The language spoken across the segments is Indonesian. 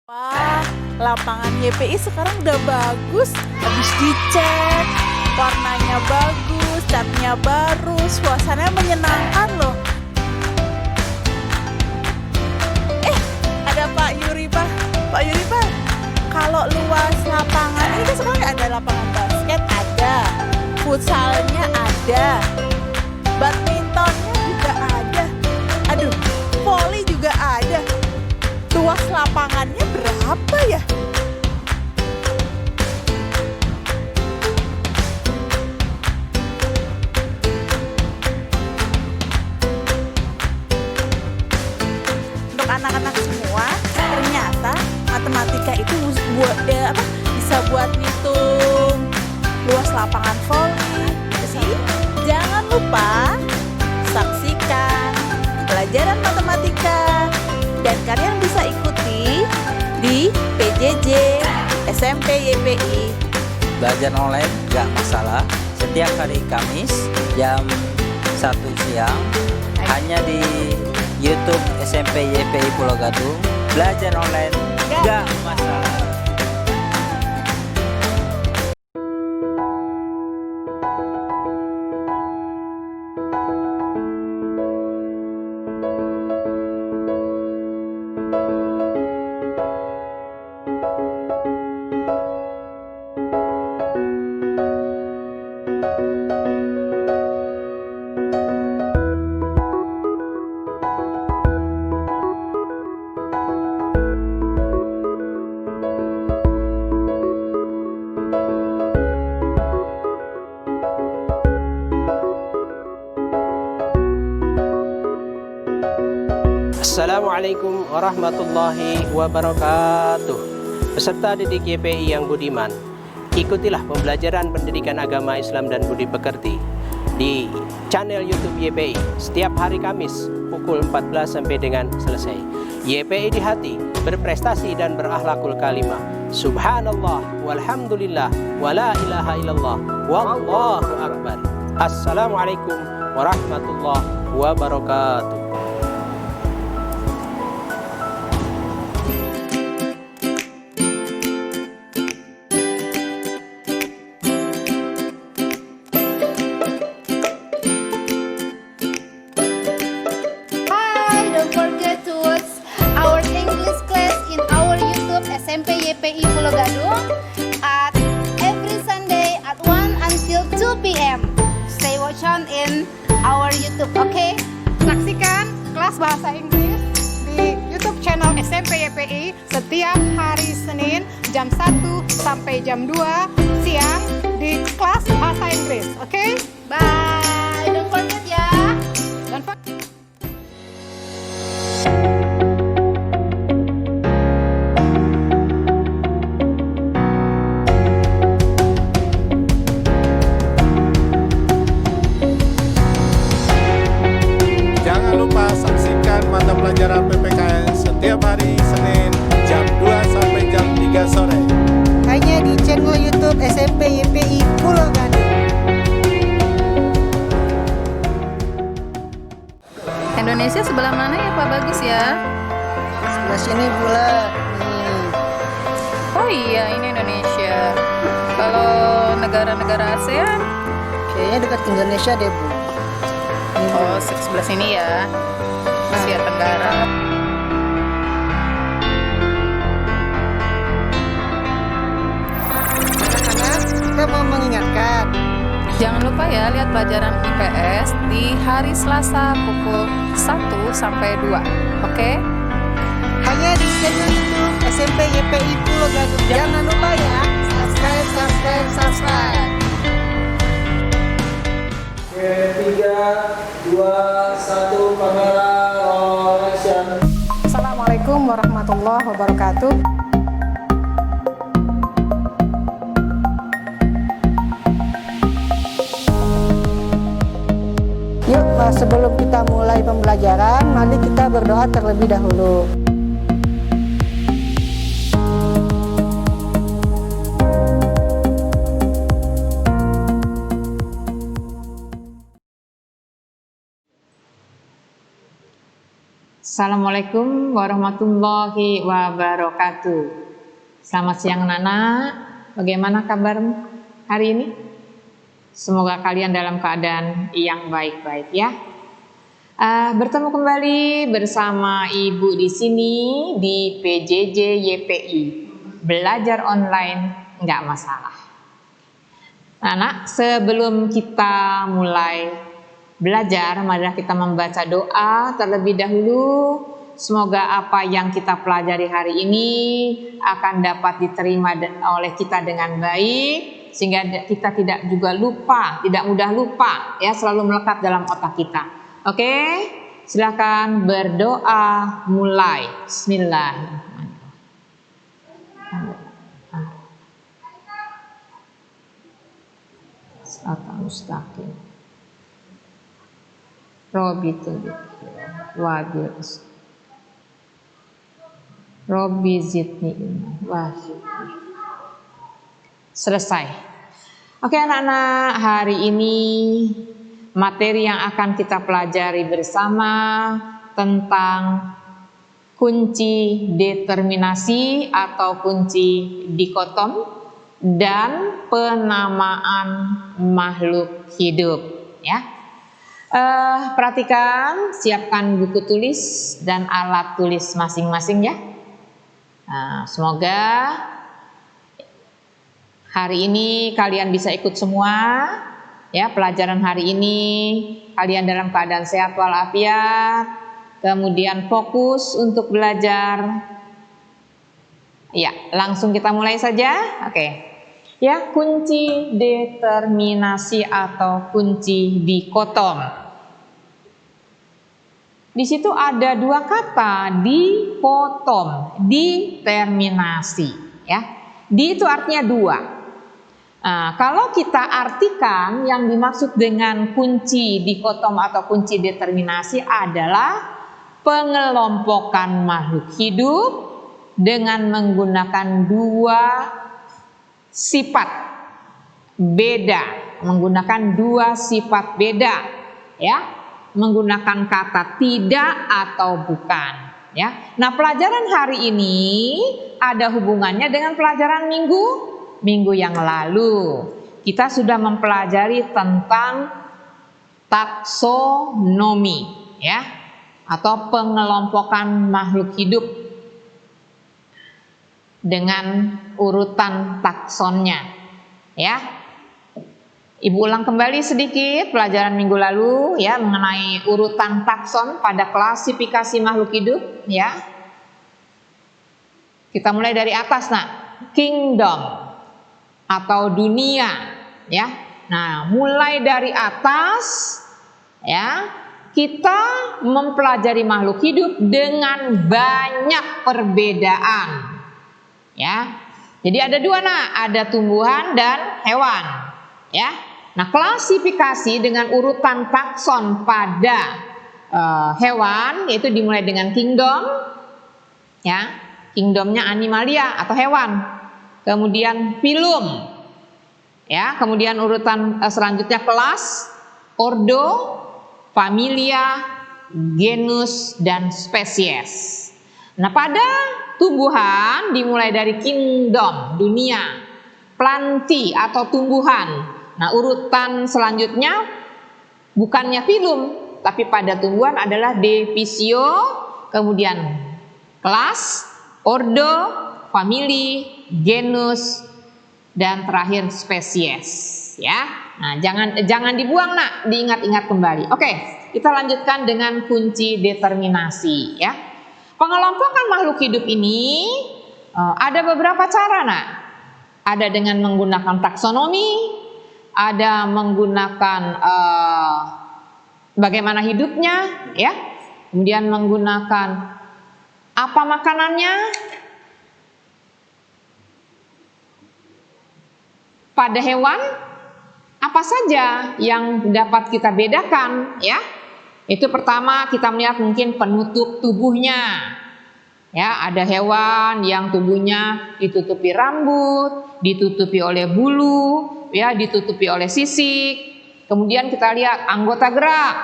Wah, lapangan YPI sekarang udah bagus. Habis dicat, warnanya bagus, catnya baru, suasananya menyenangkan loh. Ada Pak Yuri Pak. Pak Yuri Pak, kalau luas lapangan ini kan sekarang ada lapangan basket, ada, futsalnya ada, badmintonnya juga ada. Aduh, voli juga ada. Luas lapangannya berapa ya? Untuk anak-anak semua, ternyata matematika itu bisa buat ngitung luas lapangan voli. Jadi, jangan lupa saksikan pelajaran matematika. Dan kalian bisa ikuti di PJJ SMP YPI. Belajar online gak masalah. Setiap hari Kamis jam 1 siang hanya di YouTube SMP YPI Pulau Gadung. Belajar online gak masalah. Assalamualaikum warahmatullahi wabarakatuh. Peserta didik YPI yang budiman, ikutilah pembelajaran pendidikan agama Islam dan budi pekerti di channel YouTube YPI setiap hari Kamis pukul 14 sampai dengan selesai. YPI di hati, berprestasi dan berakhlakul kalimah. Subhanallah walhamdulillah wala ilaha illallah wallahu akbar. Assalamualaikum warahmatullahi wabarakatuh. SMP YPI Pulau Gadung at every Sunday at 1 until 2 p.m. Stay watch on in our YouTube, okay? Saksikan kelas bahasa Inggris di YouTube channel SMP YPI setiap hari Senin jam 1 sampai jam 2 siang di kelas bahasa Inggris, oke? Bye, don't forget ya. Don't forget. Saksikan mata pelajaran PPKN setiap hari Senin jam 2 sampai jam 3 sore. Hanya di channel YouTube SMP YPI Pulau Gadung. Indonesia sebelah mana ya Pak Bagus ya? Sebelah sini pula. Nih. Oh iya, ini Indonesia. Kalau negara-negara ASEAN? Kayaknya dekat Indonesia deh, Bu. Ini, Bu. Oh, sebelah sini ya. Asia Tenggara. Anak-anak, kita mau mengingatkan. Jangan lupa ya lihat pelajaran IPS di hari Selasa pukul 1 sampai 2. Oke? Hanya di channel YouTube SMP YPI Pulau Gadung. Jangan lupa ya. Subscribe, subscribe, subscribe. Oke, 3, 2, 1, kamera roll action. Assalamualaikum warahmatullahi wabarakatuh. Yuk, sebelum kita mulai pembelajaran, mari kita berdoa terlebih dahulu. Assalamualaikum warahmatullahi wabarakatuh. Selamat siang anak-anak. Bagaimana kabar hari ini? Semoga kalian dalam keadaan yang baik-baik ya. Bertemu kembali bersama Ibu di sini di PJJ YPI. Belajar online nggak masalah. Anak, sebelum kita mulai belajar, marilah kita membaca doa terlebih dahulu. Semoga apa yang kita pelajari hari ini akan dapat diterima oleh kita dengan baik, sehingga kita tidak juga lupa, tidak mudah lupa ya, selalu melekat dalam otak kita. Oke, silakan berdoa mulai. Bismillahirrahmanirrahim. Shiratal mustaqim. Robbi zidni ilma. Selesai. Oke anak-anak, hari ini materi yang akan kita pelajari bersama tentang kunci determinasi atau kunci dikotom dan penamaan makhluk hidup ya. Perhatikan, siapkan buku tulis dan alat tulis masing-masing ya. Semoga hari ini kalian bisa ikut semua ya, pelajaran hari ini kalian dalam keadaan sehat walafiat, kemudian fokus untuk belajar. Ya, langsung kita mulai saja. Oke. Ya, kunci determinasi atau kunci dikotom. Di situ ada dua kata, dikotom, determinasi ya. Di itu artinya dua. Nah, kalau kita artikan yang dimaksud dengan kunci dikotom atau kunci determinasi adalah pengelompokan makhluk hidup dengan menggunakan dua sifat beda, menggunakan dua sifat beda ya, menggunakan kata tidak atau bukan ya. Nah, pelajaran hari ini ada hubungannya dengan pelajaran minggu yang lalu. Kita sudah mempelajari tentang taksonomi ya, atau pengelompokan makhluk hidup dengan urutan taksonnya ya. Ibu ulang kembali sedikit pelajaran minggu lalu ya, mengenai urutan takson pada klasifikasi makhluk hidup ya. Kita mulai dari atas nak, kingdom atau dunia ya. Nah, mulai dari atas ya, kita mempelajari makhluk hidup dengan banyak perbedaan ya. Jadi ada dua nak, ada tumbuhan dan hewan ya. Nah, klasifikasi dengan urutan takson pada hewan yaitu dimulai dengan kingdom ya, kingdomnya animalia atau hewan, kemudian phylum ya, kemudian urutan selanjutnya kelas, ordo, familia, genus dan spesies. Nah, pada tumbuhan dimulai dari kingdom, dunia, planti atau tumbuhan. Nah, urutan selanjutnya bukannya phylum, tapi pada tumbuhan adalah divisio, kemudian kelas, ordo, famili, genus, dan terakhir spesies ya. Nah, jangan dibuang nak, diingat-ingat kembali. Oke, kita lanjutkan dengan kunci determinasi ya. Pengelompokan makhluk hidup ini ada beberapa cara nak. Ada dengan menggunakan taksonomi, ada menggunakan bagaimana hidupnya ya, kemudian menggunakan apa makanannya, pada hewan apa saja yang dapat kita bedakan ya. Itu pertama kita melihat mungkin penutup tubuhnya ya, ada hewan yang tubuhnya ditutupi rambut, ditutupi oleh bulu ya, ditutupi oleh sisik. Kemudian kita lihat anggota gerak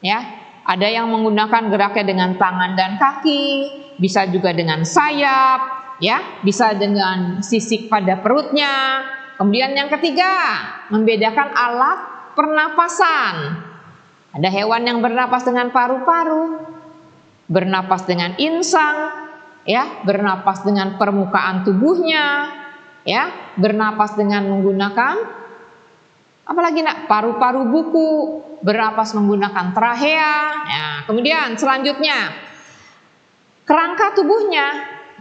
ya, Ada yang menggunakan geraknya dengan tangan dan kaki, bisa juga dengan sayap, ya, bisa dengan sisik pada perutnya. Kemudian yang ketiga, membedakan alat pernapasan. Ada hewan yang bernapas dengan paru-paru, bernapas dengan insang, ya, bernapas dengan permukaan tubuhnya, ya, bernapas dengan menggunakan apalagi nak, paru-paru buku, bernapas menggunakan trachea. Nah, kemudian selanjutnya kerangka tubuhnya,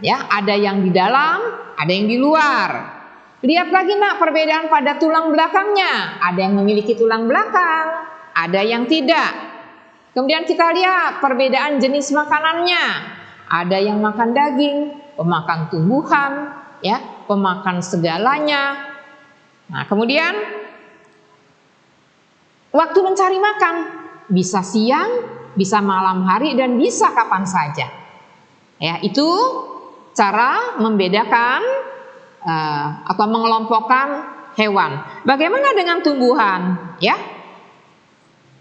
ya, ada yang di dalam, ada yang di luar. Lihat lagi nak perbedaan pada tulang belakangnya, ada yang memiliki tulang belakang, ada yang tidak. Kemudian kita lihat perbedaan jenis makanannya, ada yang makan daging, pemakan tumbuhan, ya, pemakan segalanya. Nah, kemudian waktu mencari makan bisa siang, bisa malam hari, dan bisa kapan saja. Ya, itu cara membedakan atau mengelompokkan hewan. Bagaimana dengan tumbuhan? Ya,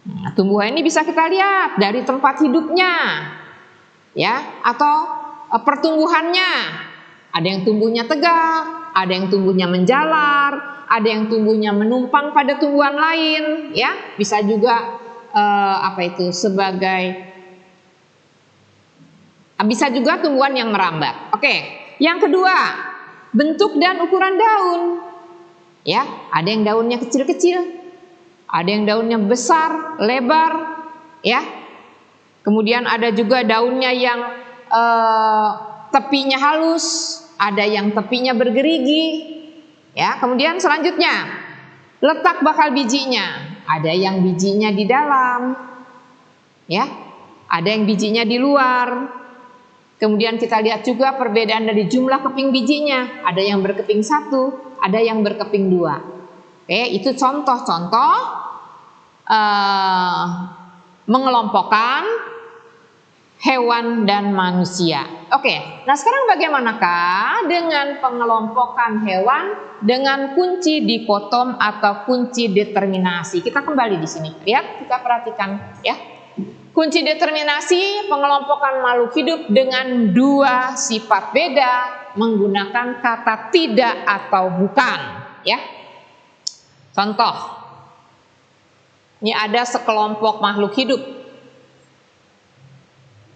nah, tumbuhan ini bisa kita lihat dari tempat hidupnya, ya, atau pertumbuhannya. Ada yang tumbuhnya tegak, ada yang tumbuhnya menjalar, ada yang tumbuhnya menumpang pada tumbuhan lain, ya, bisa juga bisa juga tumbuhan yang merambat. Oke, yang kedua, bentuk dan ukuran daun, ya, ada yang daunnya kecil-kecil, ada yang daunnya besar, lebar, ya. Kemudian ada juga daunnya yang tepinya halus, ada yang tepinya bergerigi. Ya, kemudian selanjutnya letak bakal bijinya, ada yang bijinya di dalam, ya, ada yang bijinya di luar. Kemudian kita lihat juga perbedaan dari jumlah keping bijinya, ada yang berkeping 1, ada yang berkeping 2. Oke, itu contoh-contoh mengelompokkan hewan dan manusia. Oke, nah sekarang bagaimanakah dengan pengelompokan hewan dengan kunci dikotom atau kunci determinasi? Kita kembali di sini. Lihat, kita perhatikan, ya. Kunci determinasi pengelompokan makhluk hidup dengan 2 sifat beda menggunakan kata tidak atau bukan, ya. Contoh. Ini ada sekelompok makhluk hidup.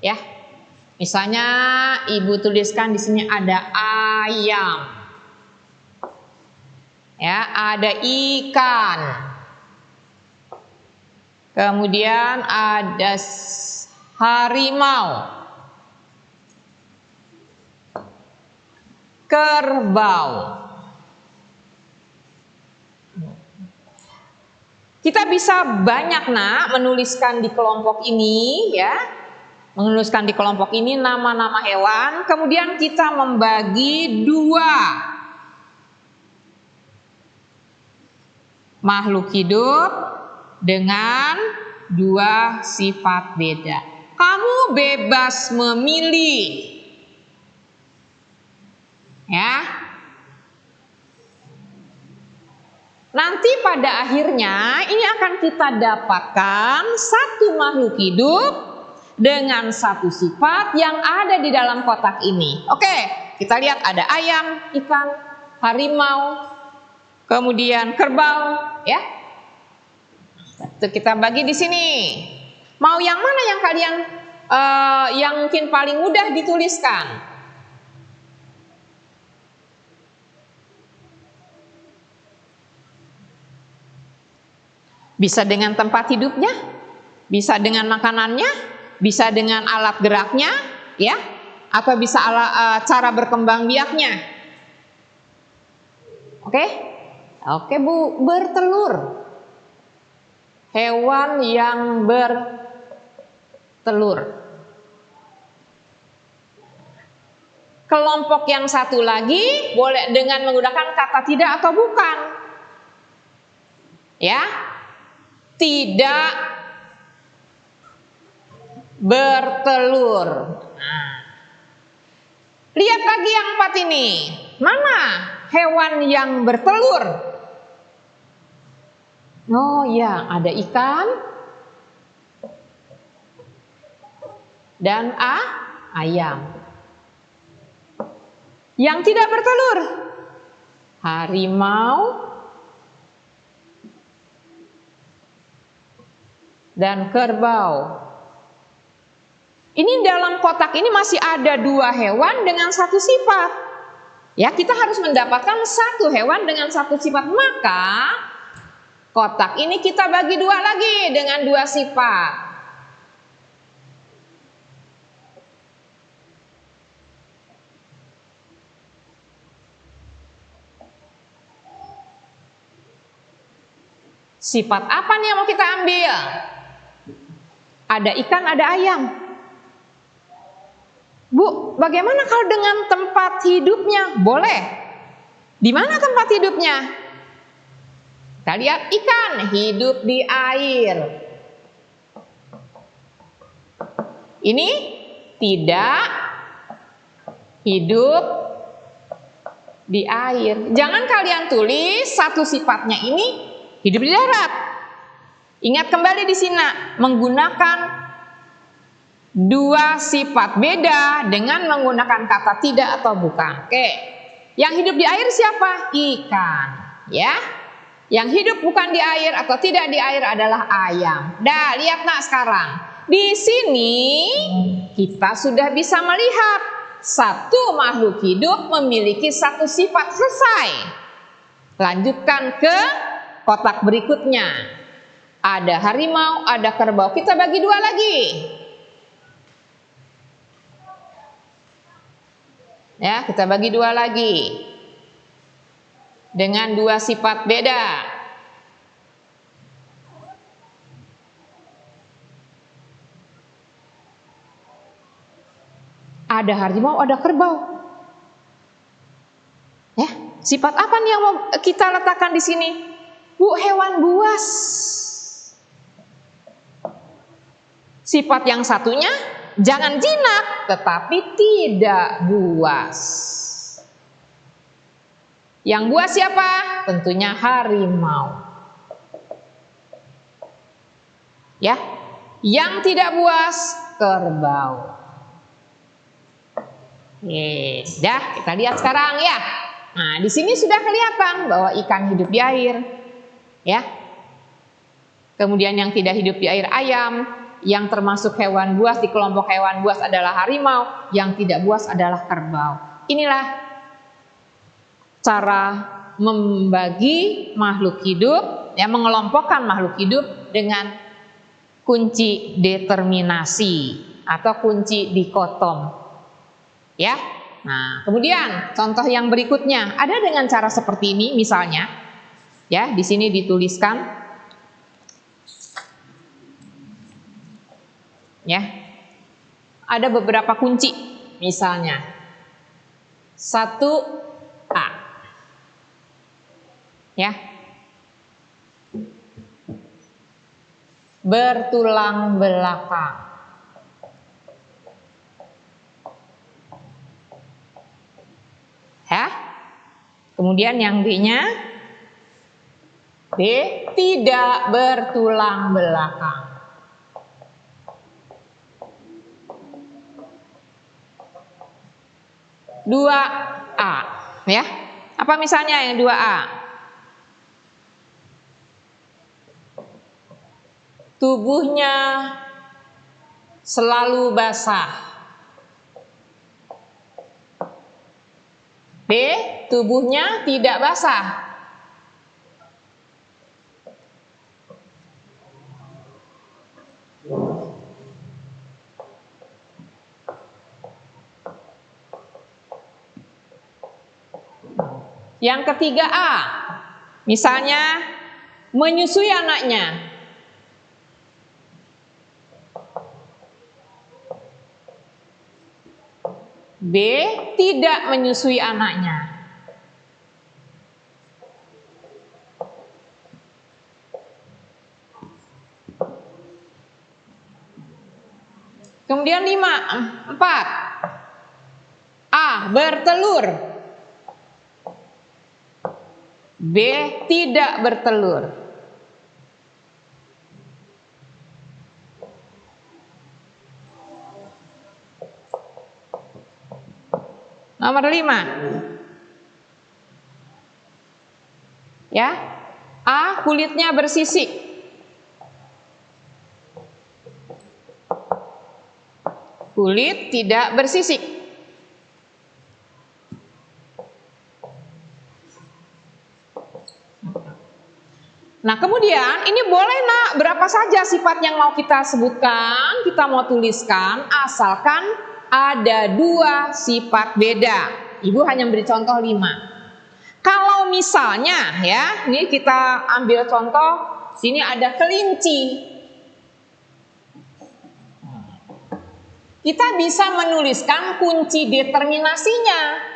Ya, misalnya ibu tuliskan di sini ada ayam, ya, ada ikan, kemudian ada harimau, kerbau. Kita bisa banyak nak menuliskan di kelompok ini, ya. Menuliskan di kelompok ini nama-nama hewan, kemudian kita membagi 2 makhluk hidup dengan 2 sifat beda. Kamu bebas memilih, ya. Nanti pada akhirnya ini akan kita dapatkan 1 makhluk hidup dengan 1 sifat yang ada di dalam kotak ini. Oke, kita lihat ada ayam, ikan, harimau, kemudian kerbau, ya. Itu kita bagi di sini. Mau yang mana yang kalian yang mungkin paling mudah dituliskan? Bisa dengan tempat hidupnya, bisa dengan makanannya, bisa dengan alat geraknya, ya, atau bisa cara berkembang biaknya. Oke? Oke, Bu, bertelur. Hewan yang bertelur. Kelompok yang satu lagi boleh dengan menggunakan kata tidak atau bukan. Ya. Tidak bertelur. Nah, lihat lagi yang 4 ini. Mana hewan yang bertelur? Oh ya, ada ikan, dan ayam. Yang tidak bertelur, harimau dan kerbau. Ini dalam kotak ini masih ada 2 hewan dengan 1 sifat. Ya, kita harus mendapatkan 1 hewan dengan 1 sifat. Maka kotak ini kita bagi 2 lagi dengan 2 sifat. Sifat apa nih yang mau kita ambil? Ada ikan, ada ayam. Bu, bagaimana kalau dengan tempat hidupnya? Boleh. Di mana tempat hidupnya? Kita lihat ikan hidup di air. Ini tidak hidup di air. Jangan kalian tulis 1 sifatnya ini hidup di darat. Ingat kembali di sini menggunakan 2 sifat beda dengan menggunakan kata tidak atau bukan. Oke. Yang hidup di air siapa? Ikan, ya. Yang hidup bukan di air atau tidak di air adalah ayam. Dah, lihat nak sekarang. Di sini kita sudah bisa melihat 1 makhluk hidup memiliki 1 sifat. Selesai. Lanjutkan ke kotak berikutnya. Ada harimau, ada kerbau. Kita bagi 2 lagi. Ya, kita bagi 2 lagi. Dengan 2 sifat beda. Ada harimau, ada kerbau. Ya, sifat apa nih yang mau kita letakkan di sini? Bu, hewan buas. Sifat yang satunya jangan jinak, tetapi tidak buas. Yang buas siapa? Tentunya harimau. Ya, yang tidak buas kerbau. Dah, kita lihat sekarang ya. Nah, di sini sudah kelihatan bahwa ikan hidup di air, ya. Kemudian yang tidak hidup di air ayam, yang termasuk hewan buas di kelompok hewan buas adalah harimau, yang tidak buas adalah kerbau. Inilah cara membagi makhluk hidup, ya, mengelompokkan makhluk hidup dengan kunci determinasi atau kunci dikotom. Ya. Nah, kemudian contoh yang berikutnya ada dengan cara seperti ini misalnya. Ya, di sini dituliskan. Ya. Ada beberapa kunci misalnya. 1A. Ya. Bertulang belakang. Ya. Kemudian yang B-nya, B, tidak bertulang belakang. Dua A, ya. Apa misalnya yang 2A? Tubuhnya selalu basah. B, tubuhnya tidak basah. Yang ketiga A, misalnya menyusui anaknya. B, tidak menyusui anaknya. Kemudian 4. A, bertelur. B, tidak bertelur. Nomor 5. Ya. A. Kulitnya bersisik. Kulit tidak bersisik. Nah, kemudian ini boleh nak berapa saja sifat yang mau kita sebutkan, kita mau tuliskan, asalkan ada 2 sifat beda. Ibu hanya beri contoh 5. Kalau misalnya ya, ini kita ambil contoh, sini ada kelinci. Kita bisa menuliskan kunci determinasinya.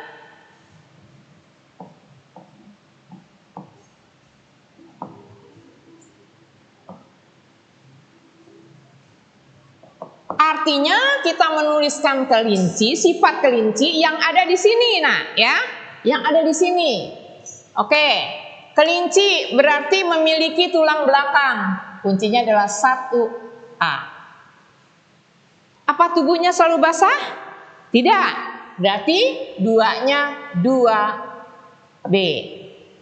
Artinya kita menuliskan kelinci, sifat kelinci yang ada di sini, nah ya, yang ada di sini. Oke, kelinci berarti memiliki tulang belakang. Kuncinya adalah 1A. Apa tubuhnya selalu basah? Tidak. Berarti 2-nya 2B.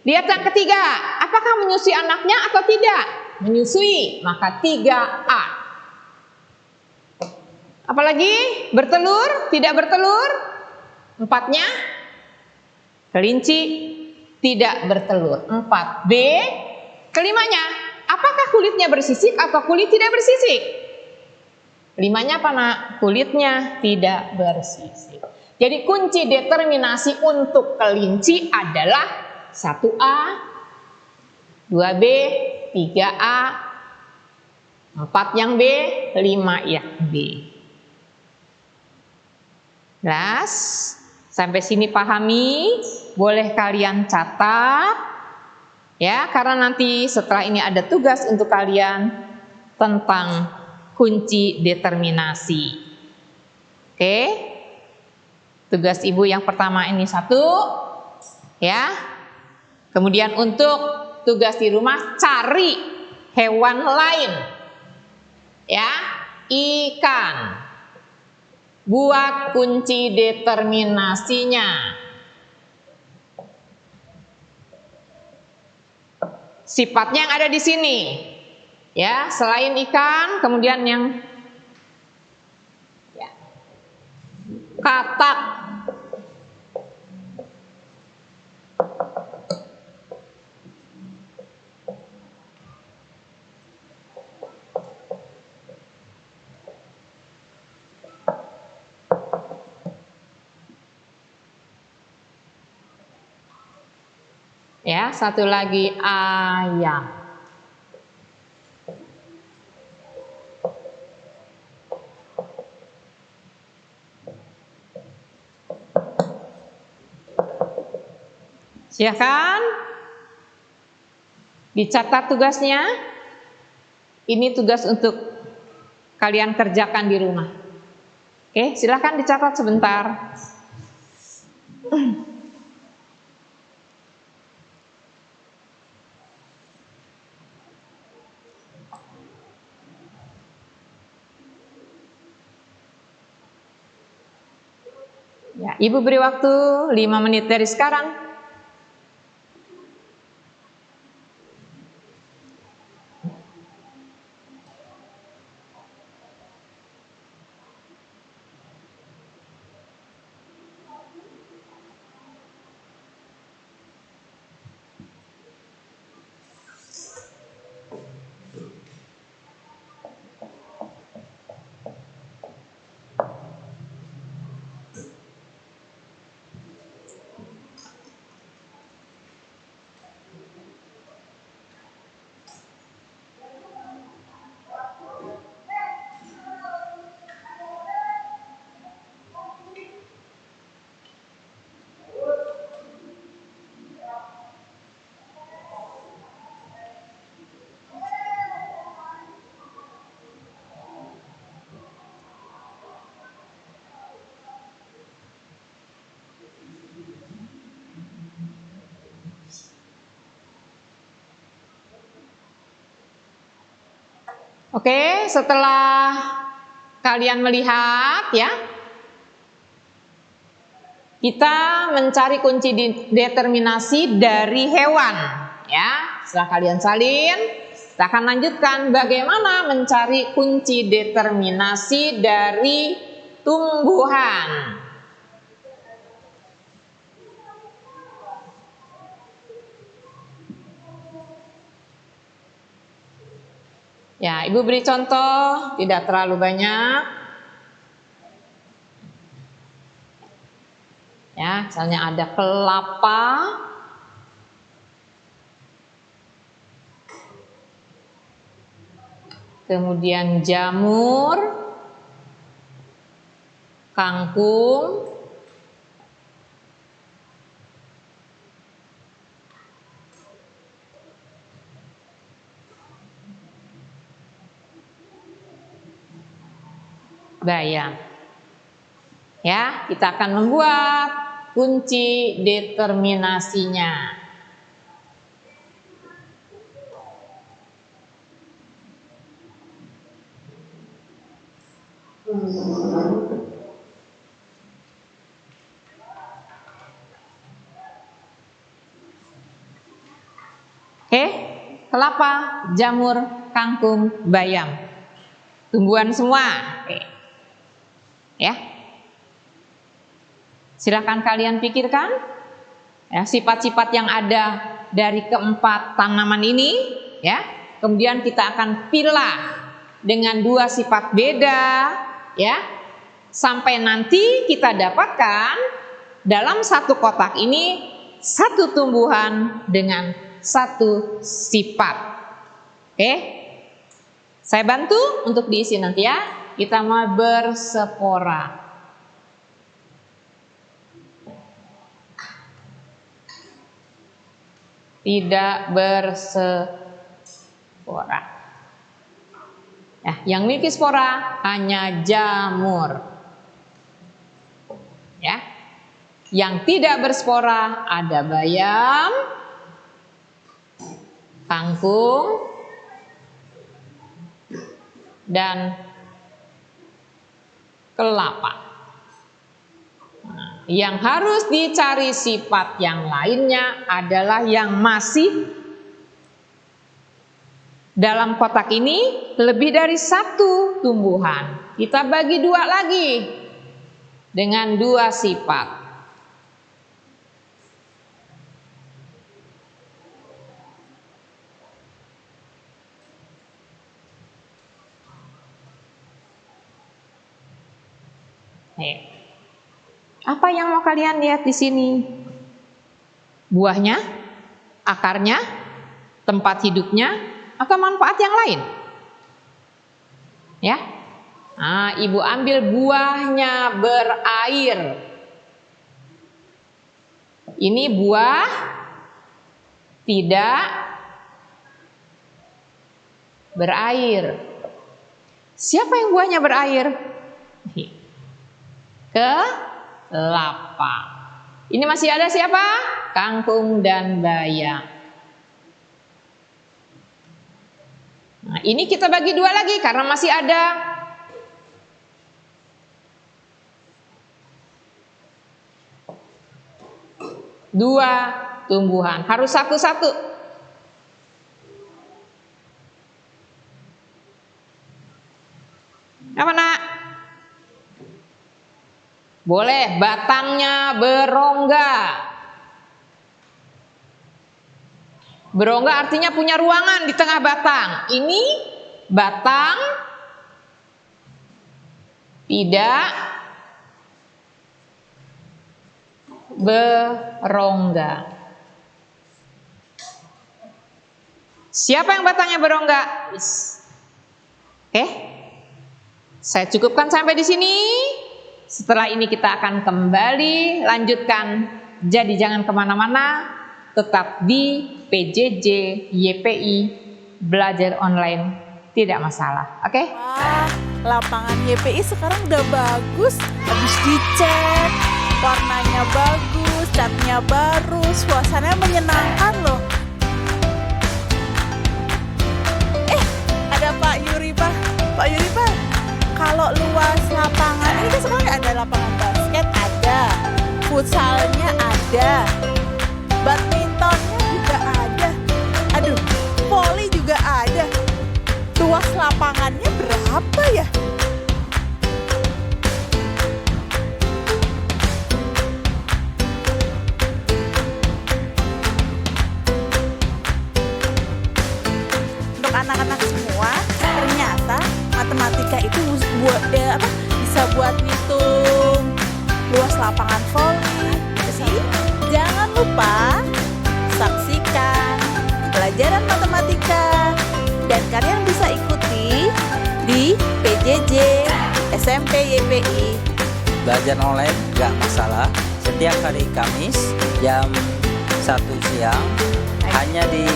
Lihat yang ketiga, apakah menyusui anaknya atau tidak? Menyusui, maka 3A. Apalagi bertelur, tidak bertelur? 4-nya kelinci tidak bertelur. 4B. Kelimanya, apakah kulitnya bersisik atau kulit tidak bersisik? 5-nya apa nak? Kulitnya tidak bersisik. Jadi kunci determinasi untuk kelinci adalah 1A, 2B, 3A, 4 yang B, 5 yang B. Jelas? Sampai sini pahami? Boleh kalian catat ya, karena nanti setelah ini ada tugas untuk kalian tentang kunci determinasi. Oke? Tugas ibu yang pertama ini 1 ya. Kemudian untuk tugas di rumah, cari hewan lain ya, ikan. Buat kunci determinasinya. Sifatnya yang ada di sini. Ya, selain ikan, kemudian yang ya, katak. Ya, satu lagi ayam. Silakan dicatat tugasnya. Ini tugas untuk kalian kerjakan di rumah. Oke, silakan dicatat sebentar. Ya, Ibu beri waktu 5 menit dari sekarang. Oke, setelah kalian melihat ya, kita mencari kunci determinasi dari hewan. Ya, setelah kalian salin, kita akan lanjutkan bagaimana mencari kunci determinasi dari tumbuhan. Ya, Ibu beri contoh, tidak terlalu banyak. Ya, misalnya ada kelapa, kemudian jamur, kangkung, bayam. Ya, kita akan membuat kunci determinasinya. Oke, kelapa, jamur, kangkung, bayam. Tumbuhan semua. Oke. Ya. Silakan kalian pikirkan ya, sifat-sifat yang ada dari keempat tanaman ini, ya. Kemudian kita akan pilah dengan dua sifat beda, ya. Sampai nanti kita dapatkan dalam satu kotak ini satu tumbuhan dengan satu sifat. Oke. Saya bantu untuk diisi nanti ya. Kita mau berspora. Tidak berspora. Nah, yang memiliki spora hanya jamur. Ya. Yang tidak berspora ada bayam, kangkung, dan kelapa. Nah, yang harus dicari sifat yang lainnya adalah yang masih dalam kotak ini lebih dari satu tumbuhan. Kita bagi dua lagi dengan dua sifat. Apa yang mau kalian lihat di sini? Buahnya, akarnya, tempat hidupnya, atau manfaat yang lain? Ya. Nah, Ibu ambil buahnya berair. Ini buah tidak berair. Siapa yang buahnya berair? Kelapa. Ini masih ada siapa? Kangkung dan bayam. Nah, ini kita bagi dua lagi karena masih ada. Dua tumbuhan. Harus satu-satu. Apa nak? Boleh batangnya berongga. Berongga artinya punya ruangan di tengah batang. Ini batang tidak berongga. Siapa yang batangnya berongga? Oke. Saya cukupkan sampai di sini. Setelah ini kita akan kembali lanjutkan. Jadi jangan kemana-mana, tetap di PJJ YPI belajar online tidak masalah. Oke? Wah, lapangan YPI sekarang udah bagus. Habis dicat, warnanya bagus, catnya baru, suasananya menyenangkan loh. Ada Pak Yuri Pak. Pak Yuri Pak, kalau luas lapangan ini kan sebenarnya ada lapangan basket, ada futsalnya ada, badmintonnya juga ada, aduh, voli juga ada. Luas lapangannya berapa ya? Untuk anak-anak semua, ternyata matematika itu bisa buat ngitung luas lapangan voli. Jadi jangan lupa saksikan pelajaran matematika, dan kalian bisa ikuti di PJJ SMP YPI. Belajar online gak masalah. Setiap hari Kamis jam 1 siang hanya di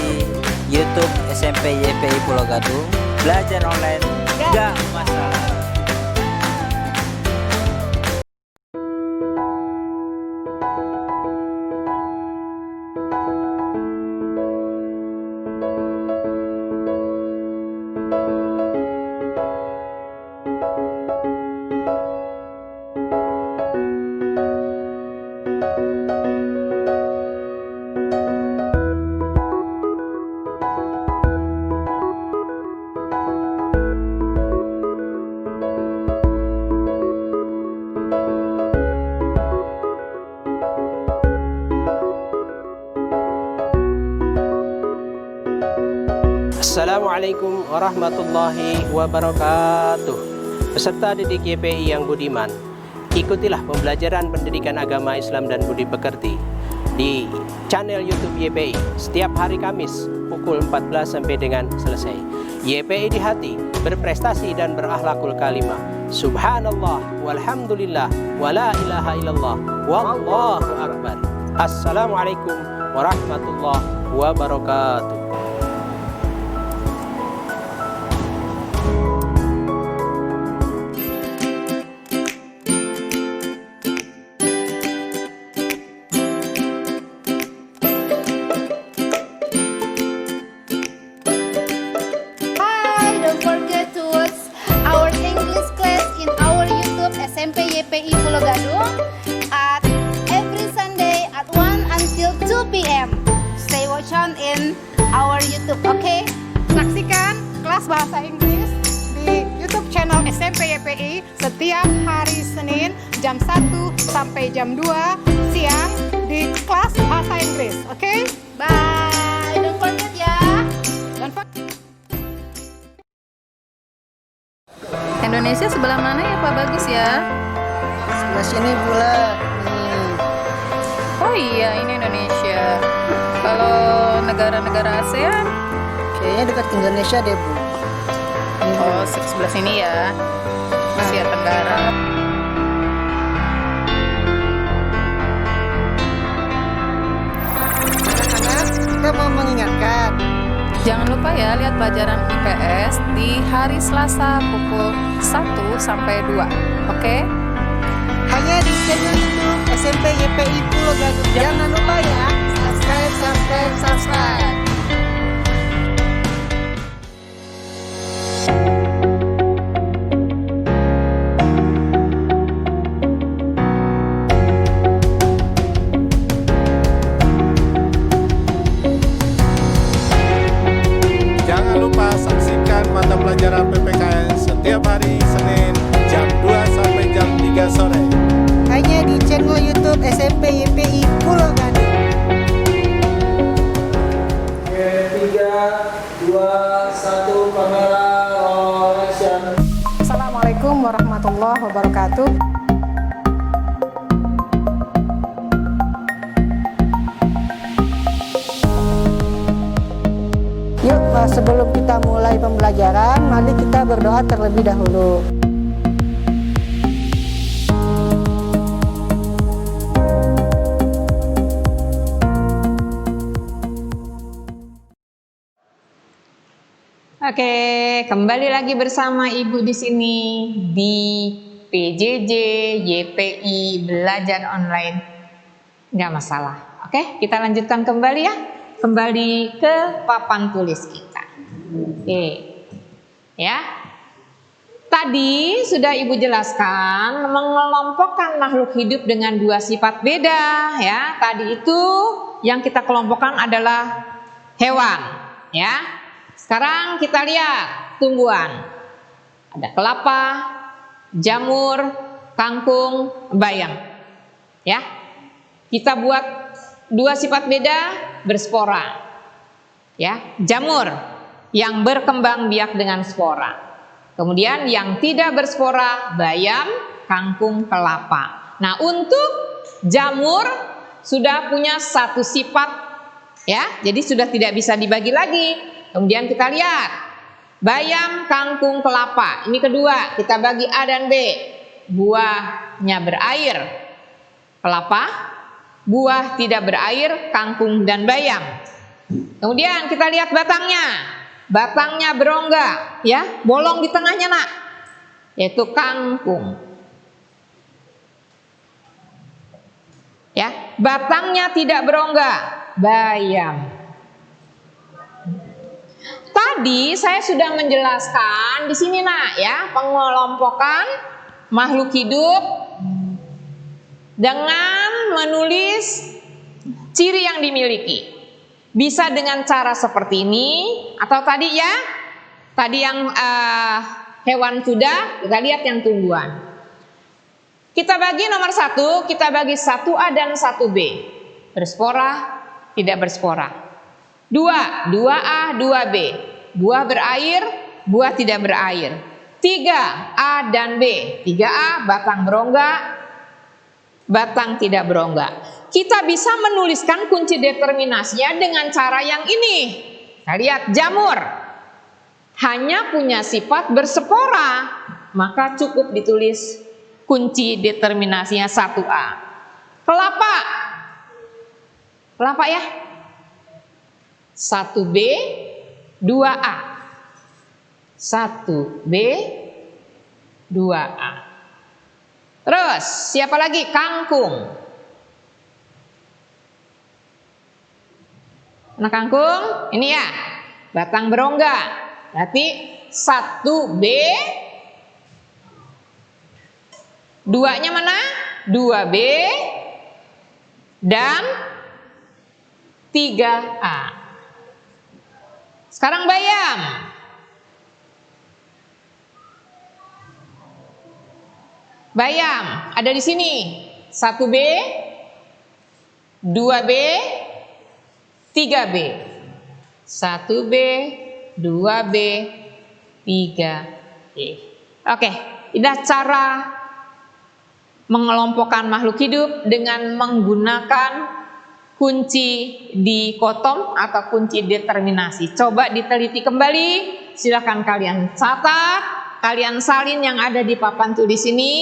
YouTube SMP YPI Pulau Gadung. Belajar online gak masalah. Assalamualaikum warahmatullahi wabarakatuh. Peserta didik YPI yang budiman, ikutilah pembelajaran pendidikan agama Islam dan budi pekerti di channel YouTube YPI setiap hari Kamis pukul 14 sampai dengan selesai. YPI di hati, berprestasi dan berakhlakul kalimah. Subhanallah walhamdulillah wala ilaha illallah wallahu akbar. Assalamualaikum warahmatullahi wabarakatuh. SMP YPI Pulau Gadung at every Sunday at 1 until 2 p.m. Stay watch on in our YouTube, okay? Saksikan kelas bahasa Inggris di YouTube channel SMP YPI setiap hari Senin jam 1 sampai jam 2 siang di kelas bahasa Inggris, oke? Bye, don't forget ya. Don't forget. Indonesia sebelah mana ya Pak Bagus ya? Sebelah sini pula. Nih. Oh iya, ini Indonesia. Kalau negara-negara ASEAN? Kayaknya dekat Indonesia deh, Bu. Oh, sebelah sini ya. Asia Tenggara. Anak-anak, kita mau mengingatkan. Jangan lupa ya lihat pelajaran IPS di hari Selasa pukul 1 sampai 2. Oke? Hanya di channel YouTube SMP YPI Pulau Gadung. Jangan lupa ya, subscribe. Jangan lupa saksikan mata pelajaran PPKN setiap hari Senin jam 2 sampai jam 3 sore. Hanya di channel YouTube SMP YPI Pulau Gadung. 3, 2, 1, kamera roll action. Assalamualaikum warahmatullahi wabarakatuh. Yuk, sebelum kita mulai pembelajaran, mari kita berdoa terlebih dahulu. Oke, kembali lagi bersama Ibu di sini di PJJ YPI Belajar Online. Nggak masalah. Oke, kita lanjutkan kembali ya. Kembali ke papan tulis kita. Oke. Ya. Tadi sudah Ibu jelaskan mengelompokkan makhluk hidup dengan dua sifat beda ya. Tadi itu yang kita kelompokkan adalah hewan ya. Sekarang kita lihat tumbuhan. Ada kelapa, jamur, kangkung, bayam. Ya. Kita buat dua sifat beda berspora. Ya, jamur yang berkembang biak dengan spora. Kemudian yang tidak berspora, bayam, kangkung, kelapa. Nah, untuk jamur sudah punya satu sifat ya. Jadi sudah tidak bisa dibagi lagi. Kemudian kita lihat bayam, kangkung, kelapa. Ini kedua, kita bagi A dan B. Buahnya berair, kelapa. Buah tidak berair, kangkung dan bayam. Kemudian kita lihat batangnya. Batangnya berongga, ya, bolong di tengahnya, Nak. Yaitu kangkung. Ya, batangnya tidak berongga, bayam. Tadi saya sudah menjelaskan di sini, Nak, ya, pengelompokan makhluk hidup dengan menulis ciri yang dimiliki. Bisa dengan cara seperti ini atau tadi ya, tadi yang hewan sudah, kita lihat yang tumbuhan. Kita bagi nomor 1, kita bagi 1A dan 1B. Berspora, tidak berspora. 2A, 2B. Buah berair, buah tidak berair. 3A dan B. 3A batang berongga, batang tidak berongga. Kita bisa menuliskan kunci determinasinya dengan cara yang ini. Kita lihat jamur hanya punya sifat berspora, maka cukup ditulis kunci determinasinya 1A. Kelapa, kelapa ya, 1B, 2A. 1B, 2A. Terus siapa lagi? Kangkung. Nah, kangkung ini ya, batang berongga. Berarti 1B, 2-nya mana? 2B dan 3A. Sekarang bayam. Bayam ada di sini. 1B, 2B, 3B. 1B, 2B, 3B. Oke, ini cara mengelompokkan makhluk hidup dengan menggunakan kunci dikotom atau kunci determinasi. Coba diteliti kembali, silakan kalian catat, kalian salin yang ada di papan tulis ini.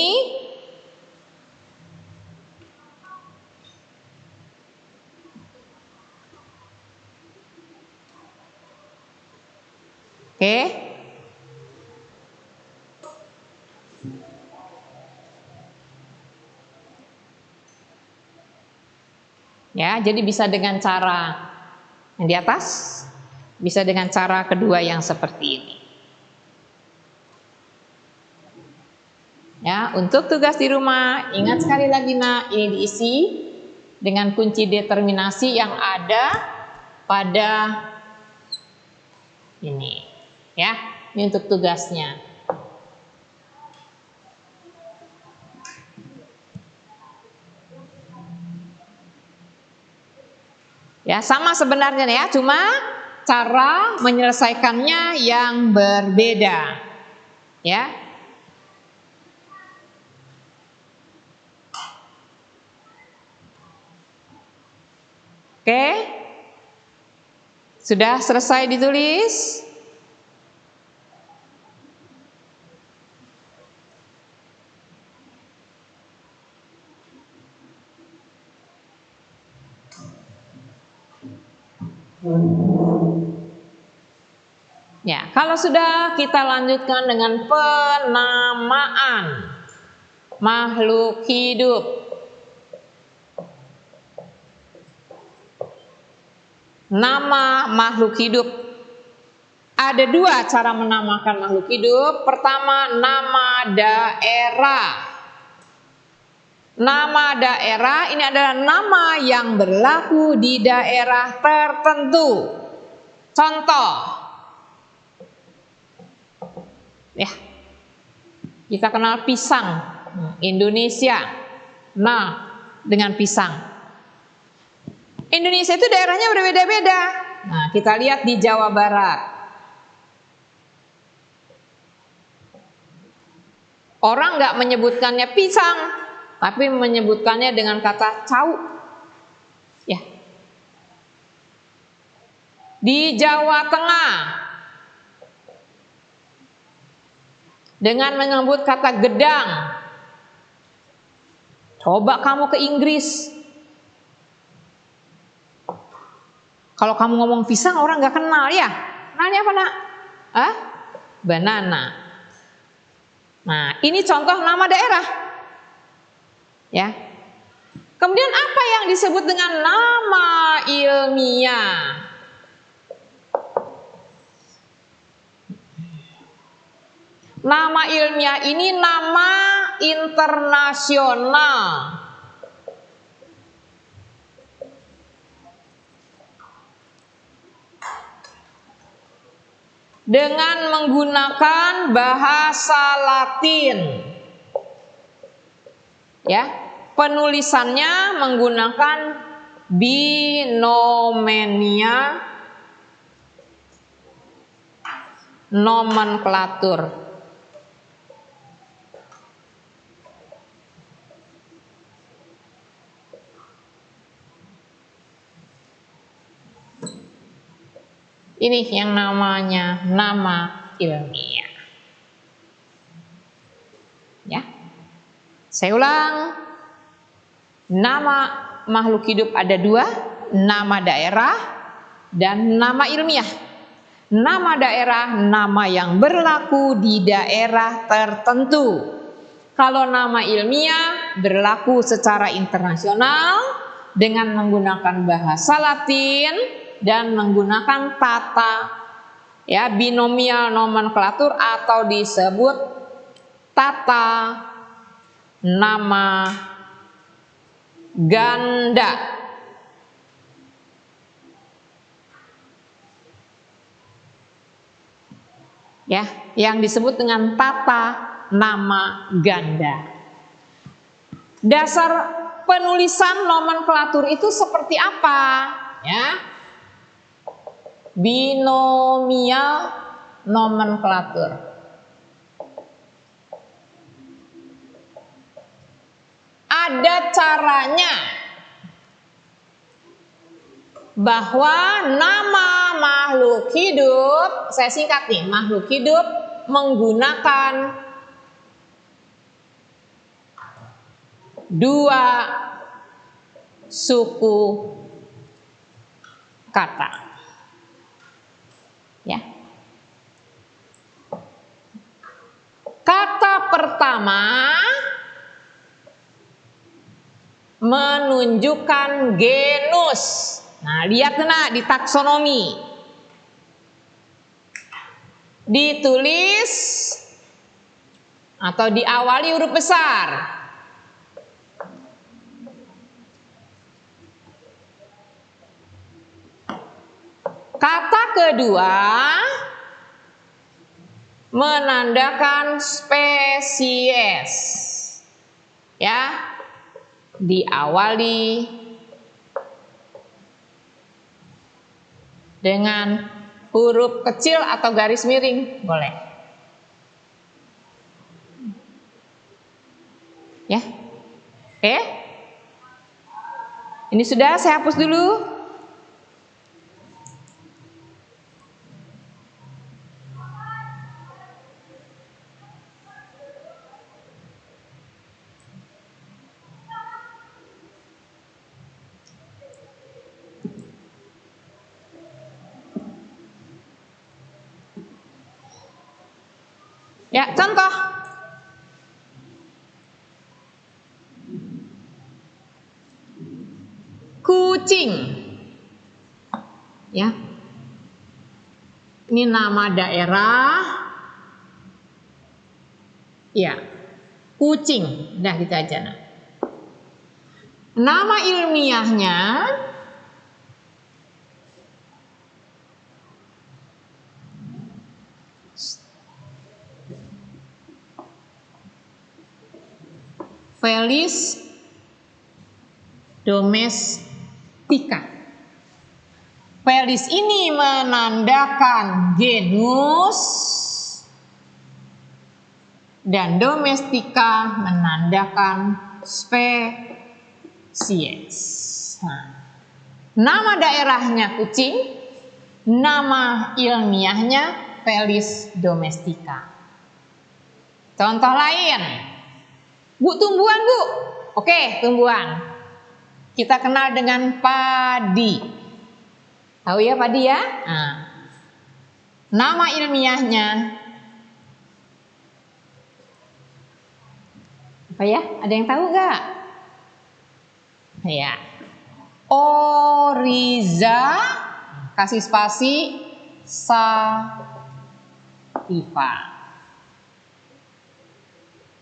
Oke. Ya, jadi bisa dengan cara yang di atas, bisa dengan cara kedua yang seperti ini. Ya, untuk tugas di rumah, ingat sekali lagi Nak, ini diisi dengan kunci determinasi yang ada pada ini. Ya, ini untuk tugasnya. Ya, sama sebenarnya ya, cuma cara menyelesaikannya yang berbeda. Ya. Oke. Sudah selesai ditulis? Ya, kalau sudah kita lanjutkan dengan penamaan makhluk hidup. Nama makhluk hidup Ada dua cara menamakan makhluk hidup. Pertama, nama daerah. Nama daerah ini adalah nama yang berlaku di daerah tertentu. Contoh, ya, kita kenal pisang, Indonesia. Nah, dengan pisang. Indonesia itu daerahnya berbeda-beda. Nah, kita lihat di Jawa Barat. Orang nggak menyebutkannya pisang, tapi menyebutkannya dengan kata cau. Ya. Di Jawa Tengah dengan menyebut kata gedang. Coba kamu ke Inggris. Kalau kamu ngomong pisang orang nggak kenal ya. Kenalnya apa nak? Banana. Nah, ini contoh nama daerah. Ya. Kemudian apa yang disebut dengan nama ilmiah? Nama ilmiah ini nama internasional. Dengan menggunakan bahasa Latin. Ya, penulisannya menggunakan binomenia nomenklatur. Ini yang namanya nama ilmiah. Ya. Saya ulang. Nama makhluk hidup ada dua, nama daerah dan nama ilmiah. Nama daerah nama yang berlaku di daerah tertentu. Kalau nama ilmiah berlaku secara internasional dengan menggunakan bahasa Latin dan menggunakan tata ya binomial nomenklatur atau disebut tata nama ganda. Ya, yang disebut dengan tata nama ganda. Dasar penulisan nomenklatur itu seperti apa? Ya. Binomial nomenklatur. Ada caranya bahwa nama makhluk hidup, saya singkat nih, makhluk hidup menggunakan dua suku kata. Ya. Kata pertama menunjukkan genus. Nah, lihat nak di taksonomi. Ditulis atau diawali huruf besar. Kata kedua menandakan spesies. Ya. Diawali dengan huruf kecil atau garis miring, boleh. Ya. Oke. Ini sudah, saya hapus dulu. Ya, contoh. Kucing. Ya. Ini nama daerah. Ya, Kucing. Udah gitu aja. Nah. Nama ilmiahnya Felis domestica. Felis ini menandakan genus dan domestica menandakan spesies. Nah, nama daerahnya kucing, nama ilmiahnya Felis domestica. Contoh lain, Bu, tumbuhan Bu. Oke, tumbuhan. Kita kenal dengan padi. Tahu ya padi ya? Nah, nama ilmiahnya apa ya? Ada yang tahu nggak? Ya, Oryza, kasih spasi, sativa.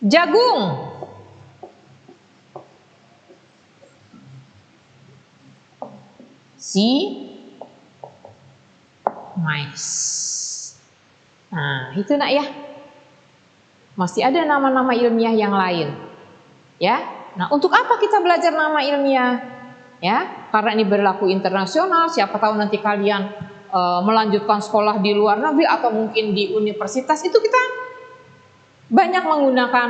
Jagung, mais. Nah, itu nak ya. Masih ada nama-nama ilmiah yang lain. Ya. Nah, untuk apa kita belajar nama ilmiah? Ya, karena ini berlaku internasional, siapa tahu nanti kalian melanjutkan sekolah di luar negeri atau mungkin di universitas, itu kita banyak menggunakan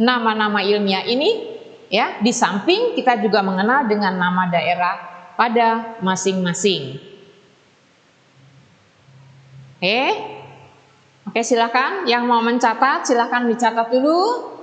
nama-nama ilmiah ini, ya. Di samping kita juga mengenal dengan nama daerah pada masing-masing. Oke, silakan yang mau mencatat, silakan dicatat dulu.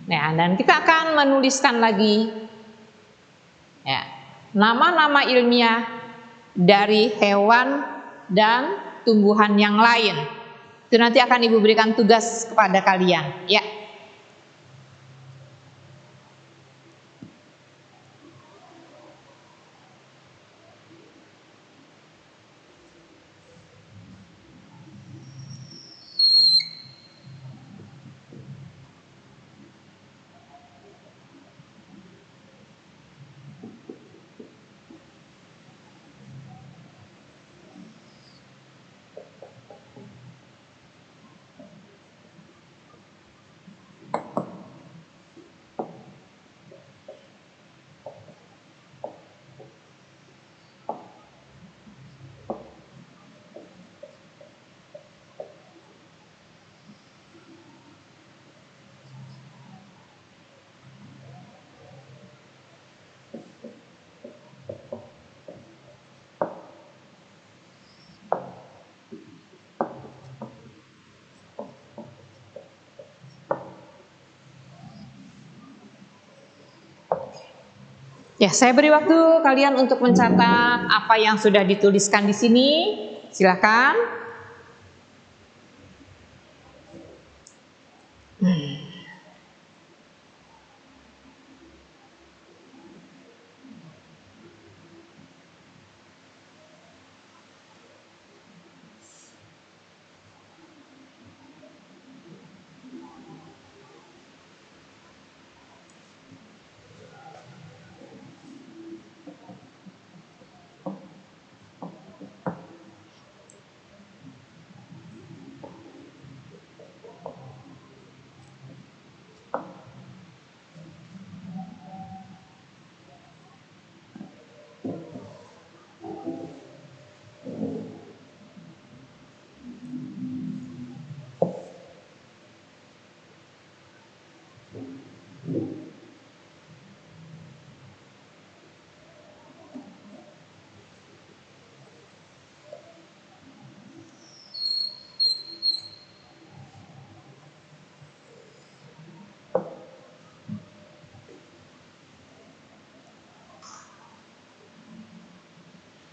Nah, dan kita akan menuliskan lagi ya, nama-nama ilmiah dari hewan dan tumbuhan yang lain. Itu nanti akan Ibu berikan tugas kepada kalian, ya. Ya, saya beri waktu kalian untuk mencatat apa yang sudah dituliskan di sini. Silakan.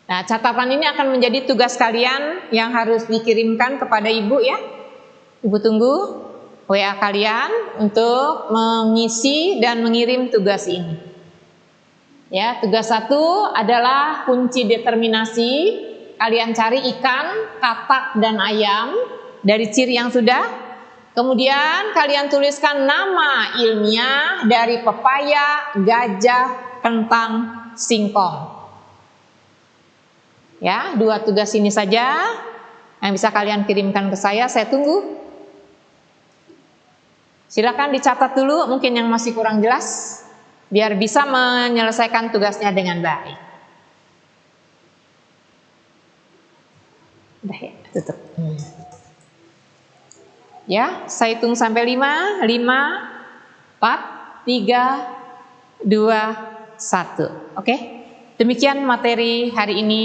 Nah, catatan ini akan menjadi tugas kalian yang harus dikirimkan kepada ibu ya. Ibu tunggu WA kalian untuk mengisi dan mengirim tugas ini. Ya, tugas 1 adalah kunci determinasi. Kalian cari ikan, katak, dan ayam dari ciri yang sudah. Kemudian kalian tuliskan nama ilmiah dari pepaya, gajah, kentang, singkong. Ya, 2 tugas ini saja yang bisa kalian kirimkan ke saya tunggu. Silakan dicatat dulu mungkin yang masih kurang jelas, biar bisa menyelesaikan tugasnya dengan baik. Udah ya, tutup. Ya, saya hitung sampai 5, 4, 3, 2, 1. Oke? Demikian materi hari ini.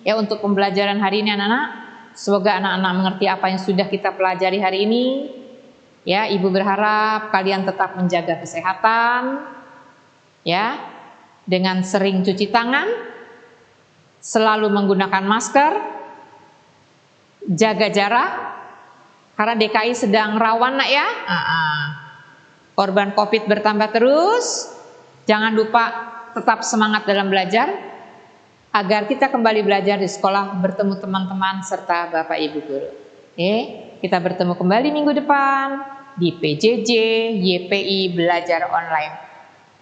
Ya, untuk pembelajaran hari ini anak-anak, semoga anak-anak mengerti apa yang sudah kita pelajari hari ini. Ya, Ibu berharap kalian tetap menjaga kesehatan, ya, dengan sering cuci tangan, selalu menggunakan masker, jaga jarak, karena DKI sedang rawan nak ya. Korban COVID bertambah terus. Jangan lupa tetap semangat dalam belajar, agar kita kembali belajar di sekolah, bertemu teman-teman serta Bapak Ibu guru. Oke, kita bertemu kembali minggu depan di PJJ YPI belajar online.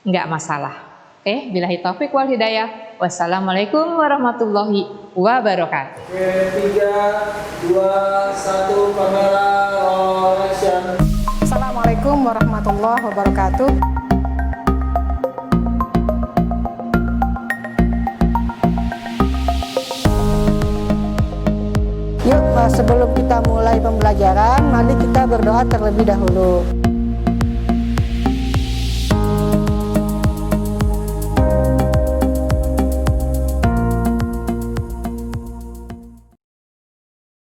Enggak masalah. Oke, billahi taufik wal hidayah. Wassalamualaikum warahmatullahi wabarakatuh. 3, 2, 1, kamera action. Assalamualaikum warahmatullahi wabarakatuh. Yuk, sebelum kita mulai pembelajaran, mari kita berdoa terlebih dahulu.